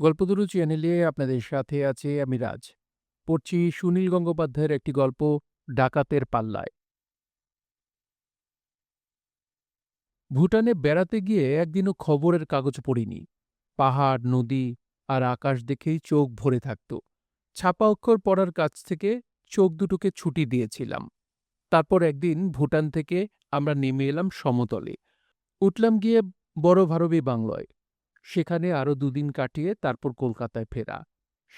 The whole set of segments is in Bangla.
গল্পতরু চ্যানেলে আপনাদের সাথে আছে আমি রাজ। পড়ছি সুনীল গঙ্গোপাধ্যায়ের একটি গল্প, ডাকাতের পাল্লায়। ভুটানে বেড়াতে গিয়ে একদিনও খবরের কাগজ পড়িনি। পাহাড়, নদী আর আকাশ দেখেই চোখ ভরে থাকত। ছাপা অক্ষর পড়ার কাছ থেকে চোখ দুটোকে ছুটি দিয়েছিলাম। তারপর একদিন ভুটান থেকে আমরা নেমে এলাম সমতলে। উঠলাম গিয়ে বড় ভারবী বাংলোয়। সেখানে আরো দুদিন কাটিয়ে তারপর কলকাতায় ফেরা।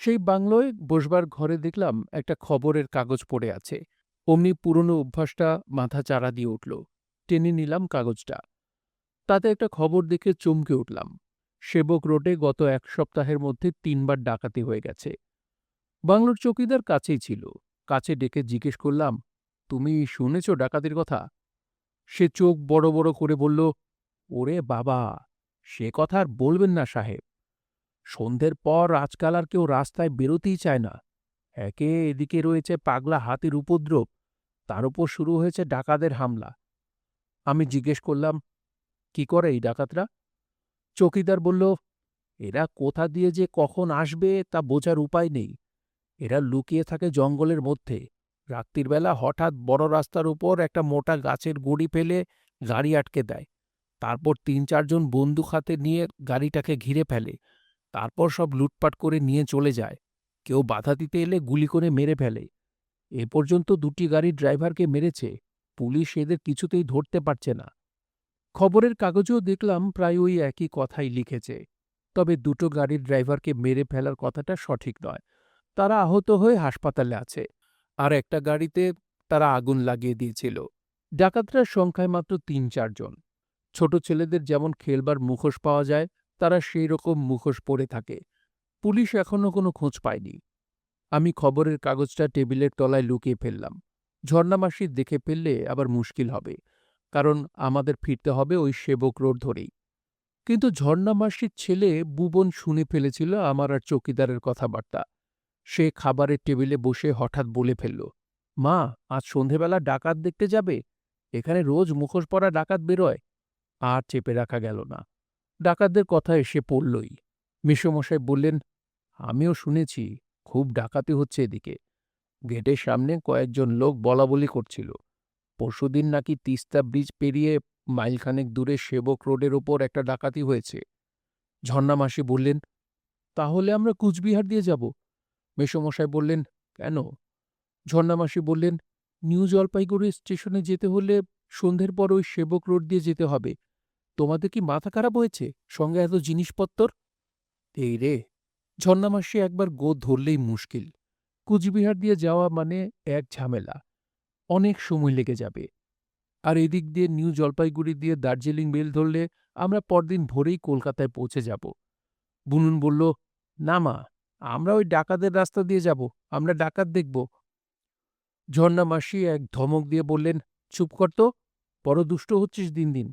সেই বাংলোয় বসবার ঘরে দেখলাম একটা খবরের কাগজ পড়ে আছে। অমনি পুরনো অভ্যাসটা মাথা চাড়া দিয়ে উঠল। টেনে নিলাম কাগজটা। তাতে একটা খবর দেখে চমকে উঠলাম। সেবক রোডে গত এক সপ্তাহের মধ্যে ৩ বার ডাকাতি হয়ে গেছে। বাংলোর চৌকিদার কাছেই ছিল। কাছে ডেকে জিজ্ঞেস করলাম, তুমি শুনেছ ডাকাতির কথা? সে চোখ বড় বড় করে বলল, ওরে বাবা, সে কথা আর বলবেন না সাহেব। সন্ধ্যের পর আজকাল আর কেউ রাস্তায় বেরোতেই চায় না। একে এদিকে রয়েছে পাগলা হাতির উপদ্রব, তার উপর শুরু হয়েছে ডাকাতদের হামলা। আমি জিজ্ঞেস করলাম, কি করে এই ডাকাতরা? চৌকিদার বলল, এরা কোথা দিয়ে যে কখন আসবে তা বোঝার উপায় নেই। এরা লুকিয়ে থাকে জঙ্গলের মধ্যে। রাত্রির বেলা হঠাৎ বড় রাস্তার উপর একটা মোটা গাছের গুঁড়ি ফেলে গাড়ি আটকে দেয়। তারপর ৩-৪ জন বন্দুক হাতে নিয়ে গাড়িটাকে ঘিরে ফেলে। তারপর সব লুটপাট করে নিয়ে চলে যায়। কেউ বাধা দিতে এলে গুলি করে মেরে ফেলে। এ পর্যন্ত ২টি গাড়ির ড্রাইভারকে মেরেছে। পুলিশ এদের কিছুতেই ধরতে পারছে না। খবরের কাগজেও দেখলাম প্রায় ওই একই কথাই লিখেছে। তবে ২টো গাড়ির ড্রাইভারকে মেরে ফেলার কথাটা সঠিক নয়। তারা আহত হয়ে হাসপাতালে আছে। আর একটা গাড়িতে তারা আগুন লাগিয়ে দিয়েছিল। ডাকাতরা সংখ্যায় মাত্র ৩-৪ জন। ছোট ছেলেদের যেমন খেলবার মুখোশ পাওয়া যায়, তারা সেই রকম মুখোশ পরে থাকে। পুলিশ এখনো কোনো খোঁজ পায়নি। আমি খবরের কাগজটা টেবিলের তলায় লুকিয়ে ফেললাম। ঝর্ণা মাসি দেখে ফেললে আবার মুশকিল হবে, কারণ আমাদের ফিরতে হবে ওই সেবক রোড ধরেই। কিন্তু ঝর্ণা মাসির ছেলে বুবন শুনে ফেলেছিল আমার আর চৌকিদারের কথাবার্তা। সে খাবারের টেবিলে বসে হঠাৎ বলে ফেলল, মা, আজ সন্ধেবেলা ডাকাত দেখতে যাবে? এখানে রোজ মুখোশ পরা ডাকাত বেরোয়। আর চেপে রাখা গেল না। ডাকাতদের কথা এসে পড়লই। মেসোমশাই বললেন, আমিও শুনেছি, খুব ডাকাতি হচ্ছে এদিকে। গেটের সামনে কয়েকজন লোক বলাবলি করছিল। পরশুদিন নাকি তিস্তা ব্রিজ পেরিয়ে মাইলখানেক দূরে সেবক রোডের ওপর একটা ডাকাতি হয়েছে। ঝর্ণা মাসি বললেন, তাহলে আমরা কুচবিহার দিয়ে যাব। মেসোমশাই বললেন, কেন? ঝর্ণা মাসি বললেন, নিউ জলপাইগুড়ি স্টেশনে যেতে হলে সন্ধ্যের পর ওই সেবক রোড দিয়ে যেতে হবে। তোমাদের কি মাথা খারাপ হয়েছে, সঙ্গে এত জিনিসপত্তর? এই রে! ঝর্ণা মাসি একবার গোদ ধরলেই মুশকিল। কুচবিহার দিয়ে যাওয়া মানে এক ঝামেলা। অনেক সময় লেগে যাবে। আর এদিক দিয়ে নিউ জলপাইগুড়ি দিয়ে দার্জিলিং মেল ধরলে আমরা পরদিন ভোরেই কলকাতায় পৌঁছে যাব। বুনুন বলল, না মা, আমরা ওই ডাকাতদের রাস্তা দিয়ে যাব। আমরা ডাকাত দেখব। ঝর্ণা মাসি এক ধমক দিয়ে বললেন, চুপ কর তো, বড় দুষ্ট হচ্ছিস দিন দিন।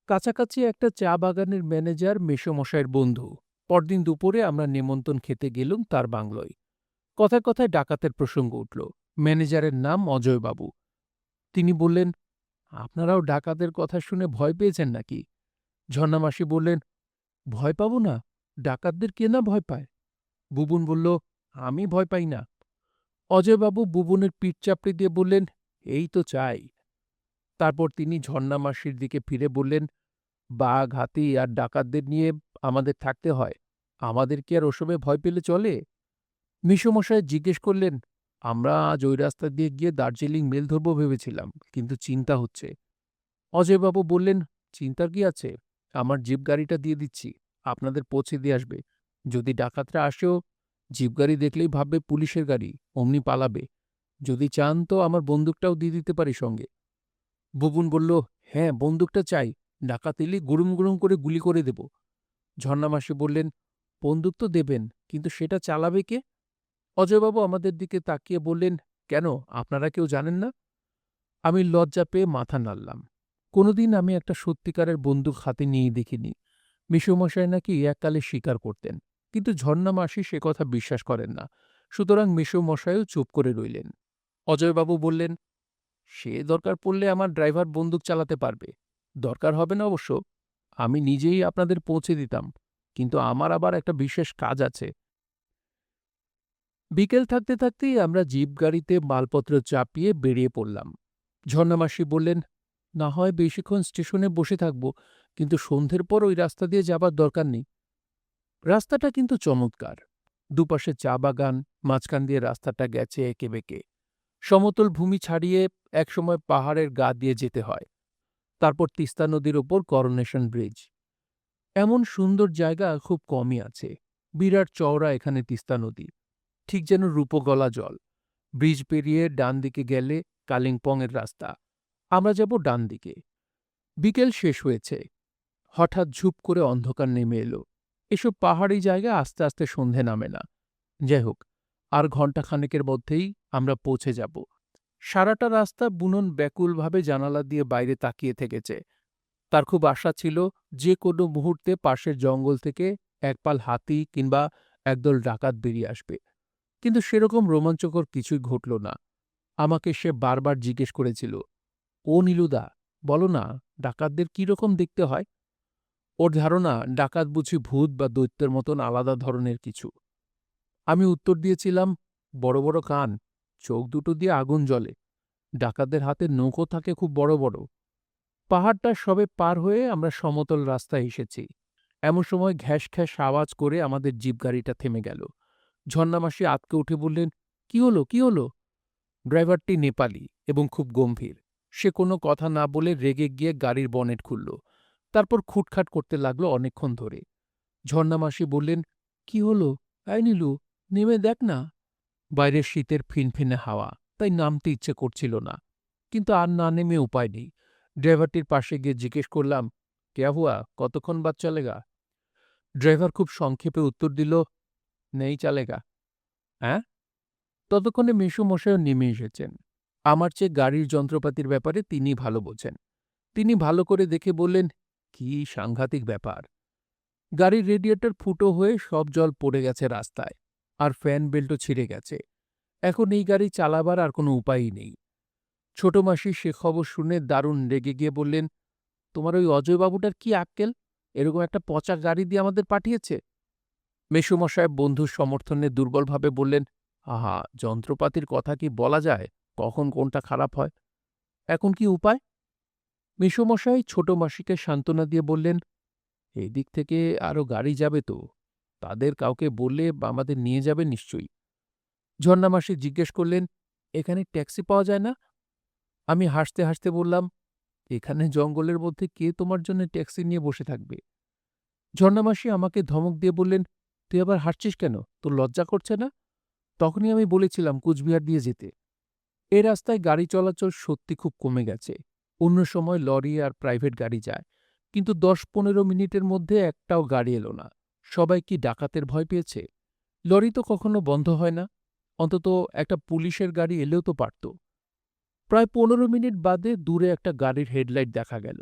কাছাকাছি একটা চা বাগানের ম্যানেজার মেসোমশায়ের বন্ধু। পরদিন দুপুরে আমরা নেমন্তণ খেতে গেলুম তার বাংলোয়। কথায় কথায় ডাকাতের প্রসঙ্গ উঠল। ম্যানেজারের নাম অজয়বাবু। তিনি বললেন, আপনারাও ডাকাতের কথা শুনে ভয় পেয়েছেন নাকি? ঝর্ণামাসি বললেন, ভয় পাব না? ডাকাতদের কে না ভয় পায়? বুবুন বলল, আমি ভয় পাই না। অজয়বাবু বুবুনের পিঠ চাপড়ে দিয়ে বললেন, এই তো চাই। তারপর তিনি ঝর্ণামাসির দিকে ফিরে বললেন, বাঘ, হাতি আর ডাকাতদের নিয়ে আমাদের থাকতে হয়। আমাদের কি আর ওসবে ভয় পেলে চলে? মেসোমশায় জিজ্ঞেস করলেন, আমরা আজ ওই রাস্তা দিয়ে গিয়ে দার্জিলিং মেল ধরব ভেবেছিলাম, কিন্তু চিন্তা হচ্ছে। অজয়বাবু বললেন, চিন্তার কি আছে? আমার জিপ গাড়িটা দিয়ে দিচ্ছি, আপনাদের পৌঁছে দিয়ে আসবে। যদি ডাকাতরা আসেও, জিপ গাড়ি দেখলেই ভাববে পুলিশের গাড়ি, অমনি পালাবে। যদি চান তো আমার বন্দুকটাও দিয়ে দিতে পারি সঙ্গে। বুবুন বলল, হ্যাঁ, বন্দুকটা চাই। ডাকাত এলে গুড়ুম গুড়ুম করে গুলি করে দেব। ঝর্ণামাসি বললেন, বন্দুক তো দেবেন, কিন্তু সেটা চালাবে কে? অজয়বাবু আমাদের দিকে তাকিয়ে বললেন, কেন, আপনারা কেউ জানেন না? আমি লজ্জা পেয়ে মাথা নাড়লাম। কোনোদিন আমি একটা সত্যিকারের বন্দুক হাতে নিয়ে দেখিনি। মেসোমশাই নাকি এককালে স্বীকার করতেন, কিন্তু ঝর্ণা মাসি সে কথা বিশ্বাস করেন না। সুতরাং মেসোমশাইও চুপ করে রইলেন। অজয়বাবু বললেন, সে দরকার পড়লে আমার ড্রাইভার বন্দুক চালাতে পারবে। দরকার হবে না অবশ্য, আমি নিজেই আপনাদের পৌঁছে দিতাম। কিন্তু আমার আবার একটা বিশেষ কাজ আছে। বিকেল থাকতে থাকতেই আমরা জিপ গাড়িতে মালপত্র চাপিয়ে বেরিয়ে পড়লাম। ঝর্ণামাসি বললেন, না হয় বেশিক্ষণ স্টেশনে বসে থাকব, কিন্তু সন্ধ্যের পর ওই রাস্তা দিয়ে যাবার দরকার নেই। রাস্তাটা কিন্তু চমৎকার। দুপাশে চা বাগান, মাঝখান দিয়ে রাস্তাটা গেছে এঁকে বেঁকে। সমতল ভূমি ছাড়িয়ে একসময় পাহাড়ের গা দিয়ে যেতে হয়। তারপর তিস্তা নদীর ওপর করোনেশন ব্রিজ। এমন সুন্দর জায়গা খুব কমই আছে। বিরাট চওড়া এখানে তিস্তা নদী, ঠিক যেন রূপগলা জল। ব্রিজ পেরিয়ে ডান দিকে গেলে কালিম্পংয়ের রাস্তা। আমরা যাব ডান দিকে। বিকেল শেষ হয়েছে। হঠাৎ ঝুপ করে অন্ধকার নেমে এলো। এসব পাহাড়ি জায়গা আস্তে আস্তে সন্ধে নামে না। যাই হোক, আর ঘণ্টাখানেকের মধ্যেই আমরা পৌঁছে যাব। সারাটা রাস্তা বুনন ব্যাকুলভাবে জানালা দিয়ে বাইরে তাকিয়ে থেকেছে। তার খুব আশা ছিল যে কোনো মুহূর্তে পাশের জঙ্গল থেকে একপাল হাতি কিংবা একদল ডাকাত বেরিয়ে আসবে। কিন্তু সেরকম রোমাঞ্চকর কিছুই ঘটল না। আমাকে সে বারবার জিজ্ঞেস করেছিল, ও নীলুদা, বলো না, ডাকাতদের কিরকম দেখতে হয়? ওর ধারণা ডাকাত বুঝি ভূত বা দৈত্যের মতন আলাদা ধরনের কিছু। আমি উত্তর দিয়েছিলাম, বড় বড় কান, চোখ দুটো দিয়ে আগুন জ্বলে, ডাকাতদের হাতে নৌকো থাকে খুব বড় বড়। পাহাড়টা সবে পার হয়ে আমরা সমতল রাস্তায় এসেছি। এমন সময় ঘ্যাস ঘ্যাস আওয়াজ করে আমাদের জিপ গাড়িটা থেমে গেল। ঝর্ণামাসি আঁতকে উঠে বললেন, কি হলো, কি হলো? ড্রাইভারটি নেপালি এবং খুব গম্ভীর। সে কোনো কথা না বলে রেগে গিয়ে গাড়ির বনেট খুলল। তারপর খুটখাট করতে লাগলো অনেকক্ষণ ধরে। ঝর্ণামাসি বললেন, কি হলো? এই নীলু, নেমে দেখ না। বাইরের শীতের ফিনফিনে হাওয়া, তাই নামতে ইচ্ছে করছিল না। কিন্তু আর না নেমে উপায় নেই। ড্রাইভারটির পাশে গিয়ে জিজ্ঞেস করলাম, ক্যা হুয়া, কতক্ষণ বাদ চলেগা? ড্রাইভার খুব সংক্ষেপে উত্তর দিল, নেই চালেগা। হ্যাঁ? ততক্ষণে মেসোমশায়ও নেমে এসেছেন। আমার চেয়ে গাড়ির যন্ত্রপাতির ব্যাপারে তিনি ভালো বোঝেন। তিনি ভালো করে দেখে বললেন, কি সাংঘাতিক ব্যাপার! গাড়ির রেডিয়েটর ফুটো হয়ে সব জল পড়ে গেছে রাস্তায়, আর ফ্যান বেল্টও ছিঁড়ে গেছে। এখন এই গাড়ি চালাবার আর কোনো উপায়ই নেই। ছোট মাসি সে খবর শুনে দারুণ রেগে গিয়ে বললেন, তোমার ওই অজয়বাবুটার কি আক্কেল? এরকম একটা পচা গাড়ি দিয়ে আমাদের পাঠিয়েছে। মেসোমশায় বন্ধুর সমর্থনে দুর্বলভাবে বললেন, আহা, যন্ত্রপাতির কথা কি বলা যায়, কখন কোনটা খারাপ হয়? এখন কি উপায়? মেসোমশাই ছোট মাসিকে সান্ত্বনা দিয়ে বললেন, এই দিক থেকে আরো গাড়ি যাবে তো, তাদের কাউকে বললে আমাদের নিয়ে যাবে নিশ্চয়ই। ঝর্ণামাসি জিজ্ঞেস করলেন, এখানে ট্যাক্সি পাওয়া যায় না? আমি হাসতে হাসতে বললাম, এখানে জঙ্গলের মধ্যে কে তোমার জন্য ট্যাক্সি নিয়ে বসে থাকবে? ঝর্ণামাসি আমাকে ধমক দিয়ে বললেন, তুই আবার হাসছিস কেন? তোর লজ্জা করছে না? তখনই আমি বলেছিলাম কুচবিহার দিয়ে যেতে। এ রাস্তায় গাড়ি চলাচল সত্যি খুব কমে গেছে। অন্য সময় লরি আর প্রাইভেট গাড়ি যায়, কিন্তু ১০-১৫ মিনিটের মধ্যে একটাও গাড়ি এলো না। সবাই কি ডাকাতের ভয় পেয়েছে? লরি তো কখনো বন্ধ হয় না। অন্তত একটা পুলিশের গাড়ি এলেও তো পারত। প্রায় ১৫ মিনিট বাদে দূরে একটা গাড়ির হেডলাইট দেখা গেল।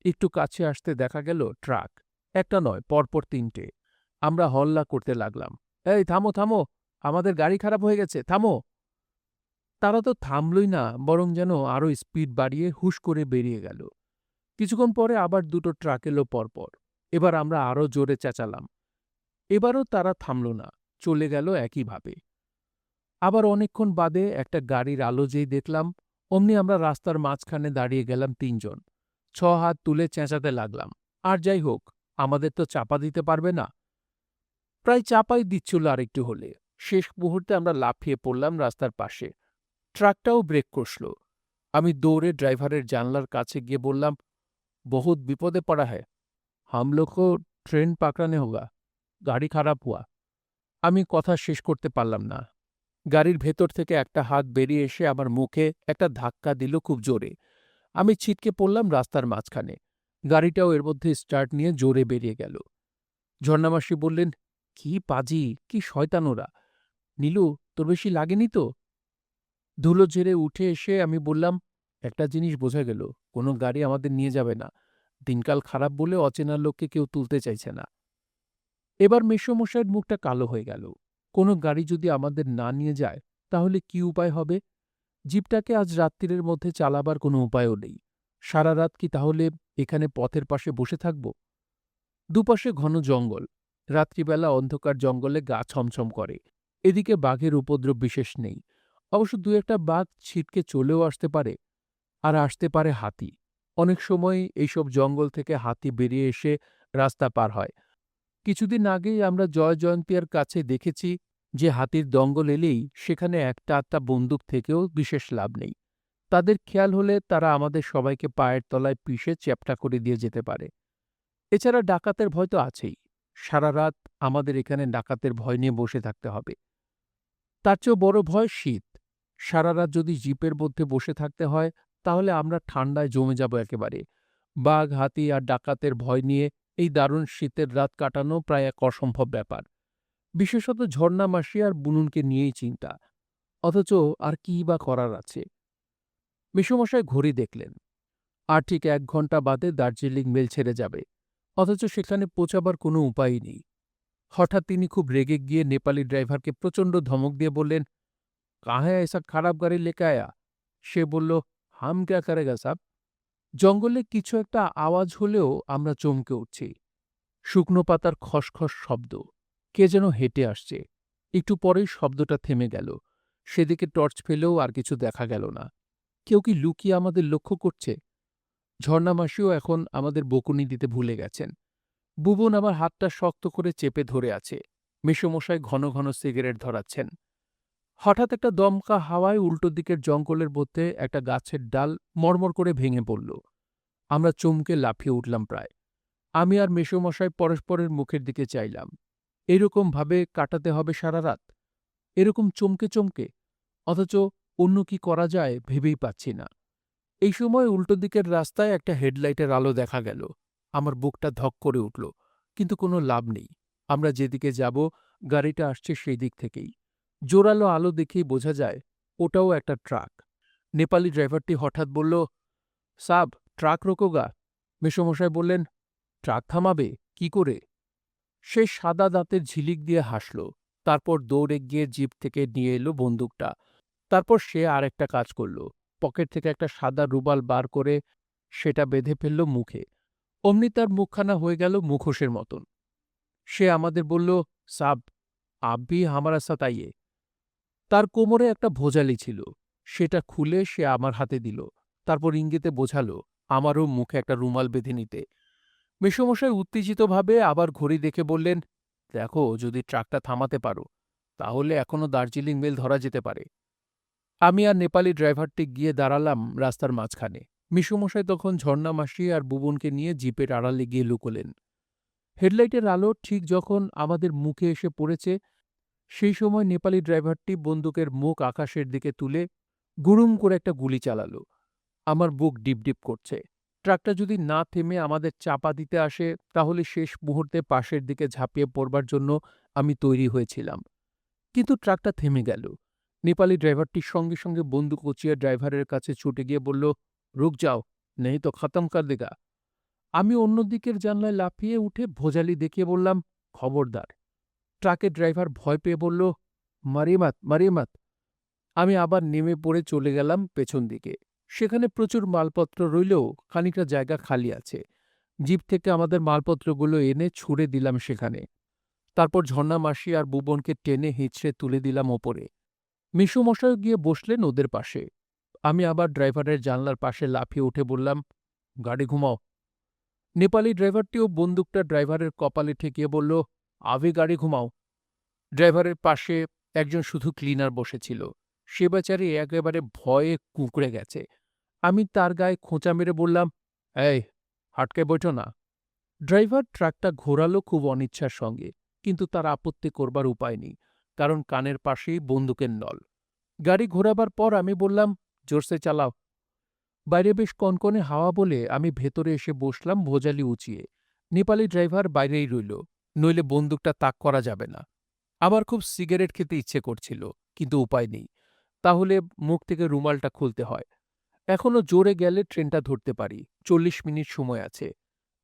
একটু কাছে আসতে দেখা গেল ট্রাক। একটা নয়, পরপর ৩টে। আমরা হল্লা করতে লাগলাম, এই থামো, থামো, আমাদের গাড়ি খারাপ হয়ে গেছে, থামো। তারা তো থামলই না, বরং যেন আরও স্পিড বাড়িয়ে হুশ করে বেরিয়ে গেল। কিছুক্ষণ পরে আবার ২টো ট্রাক এলো পরপর। এবার আমরা আরও জোরে চেঁচালাম। এবারও তারা থামল না, চলে গেল একইভাবে। আবার অনেকক্ষণ বাদে একটা গাড়ির আলো যেই দেখলাম, অমনি আমরা রাস্তার মাঝখানে দাঁড়িয়ে গেলাম ৩ জন। ৬ হাত তুলে চেঁচাতে লাগলাম, আর যাই হোক, আমাদের তো চাপা দিতে পারবে না। প্রায় চাপাই দিচ্ছিল আরেকটু হলে। শেষ মুহূর্তে আমরা লাফিয়ে পড়লাম রাস্তার পাশে। ট্রাকটাও ব্রেক কষল। আমি দৌড়ে ড্রাইভারের জানলার কাছে গিয়ে বললাম, বহুত বিপদে পড়া হ্যায়, হাম লোগ কো ট্রেন পাকড়ানে হোগা, গাড়ি খারাপ হুয়া। আমি কথা শেষ করতে পারলাম না। গাড়ির ভেতর থেকে একটা হাত বেরিয়ে এসে আমার মুখে একটা ধাক্কা দিল খুব জোরে। আমি ছিটকে পড়লাম রাস্তার মাঝখানে। গাড়িটাও এর মধ্যে স্টার্ট নিয়ে জোরে বেরিয়ে গেল। ঝর্ণামাসি বললেন, কি পাজি, কি শয়তান ওরা! নীলু, তোর বেশি লাগেনি তো? ধুলো ঝেড়ে উঠে এসে আমি বললাম, একটা জিনিস বোঝা গেল, কোনো গাড়ি আমাদের নিয়ে যাবে না। দিনকাল খারাপ বলে অচেনা লোককে কেউ তুলতে চাইছে না। এবার মেসোমশাইয়ের মুখটা কালো হয়ে গেল। কোনো গাড়ি যদি আমাদের না নিয়ে যায়, তাহলে কি উপায় হবে? জিপটাকে আজ রাত্তিরের মধ্যে চালাবার কোনো উপায়ও নেই। সারা রাত কি তাহলে এখানে পথের পাশে বসে থাকব? দুপাশে ঘন জঙ্গল। রাত্রিবেলা অন্ধকার জঙ্গলে গা ছমছম করে। এদিকে বাঘের উপদ্রব বিশেষ নেই। অবশ্য দু একটা বাঘ ছিটকে চলেও আসতে পারে। আর আসতে পারে হাতি। অনেক সময় এইসব জঙ্গল থেকে হাতি বেরিয়ে এসে রাস্তা পার হয়। কিছুদিন আগেই আমরা জয়জয়ন্তিয়ার কাছে দেখেছি যে হাতির দঙ্গল এলেই সেখানে একটা আধটা বন্দুক থেকেও বিশেষ লাভ নেই। তাদের খেয়াল হলে তারা আমাদের সবাইকে পায়ের তলায় পিষে চ্যাপ্টা করে দিয়ে যেতে পারে। এছাড়া ডাকাতের ভয় তো আছেই। সারা রাত আমাদের এখানে ডাকাতের ভয় নিয়ে বসে থাকতে হবে। তার চেয়েও বড় ভয় শীত। সারা রাত যদি জিপের মধ্যে বসে থাকতে হয়, তাহলে আমরা ঠান্ডায় জমে যাব একেবারে। বাঘ, হাতি আর ডাকাতের ভয় নিয়ে এই দারুণ শীতের রাত কাটানো প্রায় এক অসম্ভব ব্যাপার। বিশেষত ঝর্ণা মাসি আর বুনুনকে নিয়েই চিন্তা। অথচ আর কী বা করার আছে? মেসোমশাই ঘড়ি দেখলেন। আর ঠিক ১ ঘণ্টা বাদে দার্জিলিং মেল ছেড়ে যাবে। অথচ সেখানে পৌঁছাবার কোনো উপায়ই নেই। হঠাৎ তিনি খুব রেগে গিয়ে নেপালি ড্রাইভারকে প্রচণ্ড ধমক দিয়ে বললেন, "कहाँ है ऐसा खराब गाड़ी लेके आया?" সে বলল, "হাম ক্যা করেগা সাব?" জঙ্গলে কিছু একটা আওয়াজ হলেও আমরা চমকে উঠছি। শুকনো পাতার খসখস শব্দ। কে যেন হেঁটে আসছে। একটু পরেই শব্দটা থেমে গেল। সেদিকে টর্চ ফেলেও আর কিছু দেখা গেল না। কেউ কি লুকিয়ে আমাদের লক্ষ্য করছে? ঝর্ণা মাসিও এখন আমাদের বকুনি দিতে ভুলে গেছেন। বুবন আমার হাতটা শক্ত করে চেপে ধরে আছে। মেসোমশাই ঘন ঘন সিগারেট ধরাচ্ছেন। হঠাৎ একটা দমকা হাওয়ায় উল্টো দিকের জঙ্গলের মধ্যে একটা গাছের ডাল মড়মড় করে ভেঙে পড়ল। আমরা চমকে লাফিয়ে উঠলাম প্রায়। আমি আর মেসোমশাই পরস্পরের মুখের দিকে চাইলাম। এরকম ভাবে কাটাতে হবে সারা রাত? এরকম চমকে চমকে? অথচ অন্য কি করা যায় ভেবেই পাচ্ছি না। এই সময় উল্টো দিকের রাস্তায় একটা হেডলাইটের আলো দেখা গেল। আমার বুকটা ধক করে উঠল। কিন্তু কোনো লাভ নেই। আমরা যেদিকে যাব গাড়িটা আসছে সেই দিক থেকেই। জোরালো আলো দেখেই বোঝা যায় ওটাও একটা ট্রাক। নেপালি ড্রাইভারটি হঠাৎ বলল, "সাব, ট্রাক রোকোগা?" মেসোমশাই বললেন, "ট্রাক থামাবে? কি করে?" সে সাদা দাঁতের ঝিলিক দিয়ে হাসল। তারপর দৌড়ে গিয়ে জিপ থেকে নিয়ে এলো বন্দুকটা। তারপর সে আর একটা কাজ করল। পকেট থেকে একটা সাদা রুমাল বার করে সেটা বেঁধে ফেলল মুখে। অমনি তার মুখখানা হয়ে গেল মুখোশের মতন। সে আমাদের বলল, "সাব, আপ ভি হামারা সাথ আইয়ে।" তার কোমরে একটা ভোজালি ছিল। সেটা খুলে সে আমার হাতে দিল। তারপর ইঙ্গিতে বোঝাল আমারও মুখে একটা রুমাল বেঁধে নিতে। মেসোমশাই উত্তেজিতভাবে আবার ঘড়ি দেখে বললেন, "দেখো, যদি ট্রাকটা থামাতে পারো, তাহলে এখনো দার্জিলিং মেল ধরা যেতে পারে।" আমি আর নেপালি ড্রাইভারটি গিয়ে দাঁড়ালাম রাস্তার মাঝখানে। মেসোমশাই তখন ঝর্ণা মাসি আর বুবনকে নিয়ে জিপের আড়ালে গিয়ে লুকোলেন। হেডলাইটের আলো ঠিক যখন আমাদের মুখে এসে পড়েছে, সেই সময় নেপালি ড্রাইভারটি বন্দুকের মুখ আকাশের দিকে তুলে গুড়ুম করে একটা গুলি চালাল। আমার বুক ডিপডিপ করছে। ট্রাকটা যদি না থেমে আমাদের চাপা দিতে আসে, তাহলে শেষ মুহূর্তে পাশের দিকে ঝাঁপিয়ে পড়বার জন্য আমি তৈরি হয়েছিলাম। কিন্তু ট্রাকটা থেমে গেল। নেপালি ড্রাইভারটির সঙ্গে সঙ্গে বন্দুক উঁচিয়ে ড্রাইভারের কাছে ছুটে গিয়ে বলল, "রুক যাও, নেই তো খতম কর দেগা।" আমি অন্য দিকের জানলায় লাফিয়ে উঠে ভোজালি দেখিয়ে বললাম, "খবরদার।" ট্রাকের ড্রাইভার ভয় পেয়ে বলল, "মারিমাত, মারিমাত।" আমি আবার নেমে পড়ে চলে গেলাম পেছন দিকে। সেখানে প্রচুর মালপত্র রইলেও খানিকটা জায়গা খালি আছে। জিপ থেকে আমাদের মালপত্রগুলো এনে ছুঁড়ে দিলাম সেখানে। তারপর ঝর্ণা মাসি আর বুবনকে টেনে হিঁচড়ে তুলে দিলাম ওপরে। মেসোমশাইও গিয়ে বসলেন ওদের পাশে। আমি আবার ড্রাইভারের জানলার পাশে লাফিয়ে উঠে বললাম, "গাড়ি ঘুমাও।" নেপালি ড্রাইভারটিও বন্দুকটা ড্রাইভারের কপালে ঠেকিয়ে বলল, "আভি গাড়ি ঘুমাও।" ড্রাইভারের পাশে একজন শুধু ক্লিনার বসেছিল। সে বেচারি একেবারে ভয়ে কুঁকড়ে গেছে। আমি তার গায়ে খোঁচা মেরে বললাম, "এই, হাটকে বইঠো না।" ড্রাইভার ট্রাকটা ঘোরালো খুব অনিচ্ছার সঙ্গে, কিন্তু তার আপত্তি করবার উপায় নেই, কারণ কানের পাশেই বন্দুকের নল। গাড়ি ঘোরাবার পর আমি বললাম, "জোরসে চালাও।" বাইরে বেশ কনকনে হাওয়া বলে আমি ভেতরে এসে বসলাম ভোজালি উঁচিয়ে। নেপালি ড্রাইভার বাইরেই রইল, নইলে বন্দুকটা তাক করা যাবে না। আমার খুব সিগারেট খেতে ইচ্ছে করছিল, কিন্তু উপায় নেই। তাহলে মুখ থেকে রুমালটা খুলতে হয়। এখনো জোরে গেলে ট্রেনটা ধরতে পারি। ৪০ মিনিট সময় আছে।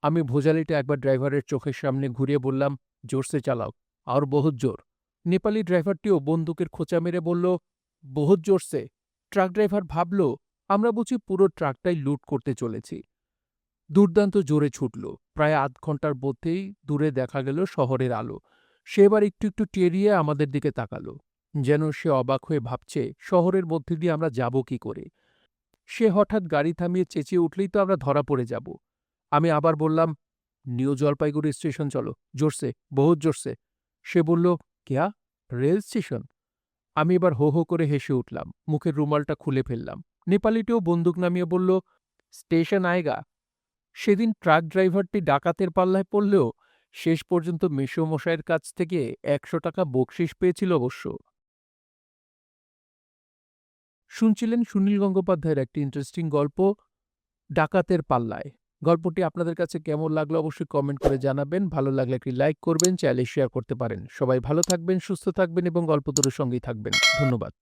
আমি ভোজালিটা একবার ড্রাইভারের চোখের সামনে ঘুরিয়ে বললাম, "জোরসে চালাও, আর বহুত জোর।" নেপালি ড্রাইভারটিও বন্দুকের খোঁচা মেরে বলল, "বহুত জোরসে।" ট্রাক ড্রাইভার ভাবল আমরা বুঝি পুরো ট্রাকটাই লুট করতে চলেছি। দুর্দান্ত জোরে ছুটল। প্রায় আধ ঘন্টার মধ্যেই দূরে দেখা গেল শহরের আলো। সে এবার একটু একটু টেরিয়ে আমাদের দিকে তাকালো, যেন সে অবাক হয়ে ভাবছে শহরের মধ্যে দিয়ে আমরা যাব কি করে। সে হঠাৎ গাড়ি থামিয়ে চেঁচিয়ে উঠলেই তো আমরা ধরা পড়ে যাব। আমি আবার বললাম, নিউ জলপাইগুড়ি স্টেশন চলো, জোরসে, বহুত জোরসে। সে বলল, ক্যা, রেল স্টেশন? আমি এবার হো হো করে হেসে উঠলাম, মুখের রুমালটা খুলে ফেললাম। নেপালিটিও বন্দুক নামিয়ে বলল, স্টেশন আয়েগা। সেদিন ট্রাক ড্রাইভারটি ডাকাতের পাল্লায় পড়লেও শেষ পর্যন্ত মেসোমশাইয়ের কাছ থেকে ১০০ টাকা বকশিস পেয়েছিল অবশ্য। শুনছিলেন সুনীল গঙ্গোপাধ্যায়ের একটি ইন্টারেস্টিং গল্প, ডাকাতের পাল্লায়। গল্পটি আপনাদের কাছে কেমন লাগলো অবশ্যই কমেন্ট করে জানাবেন। ভালো লাগলে একটি লাইক করবেন, চাইলে শেয়ার করতে পারেন। সবাই ভালো থাকবেন, সুস্থ থাকবেন এবং গল্পগুলোর সঙ্গেই থাকবেন। ধন্যবাদ।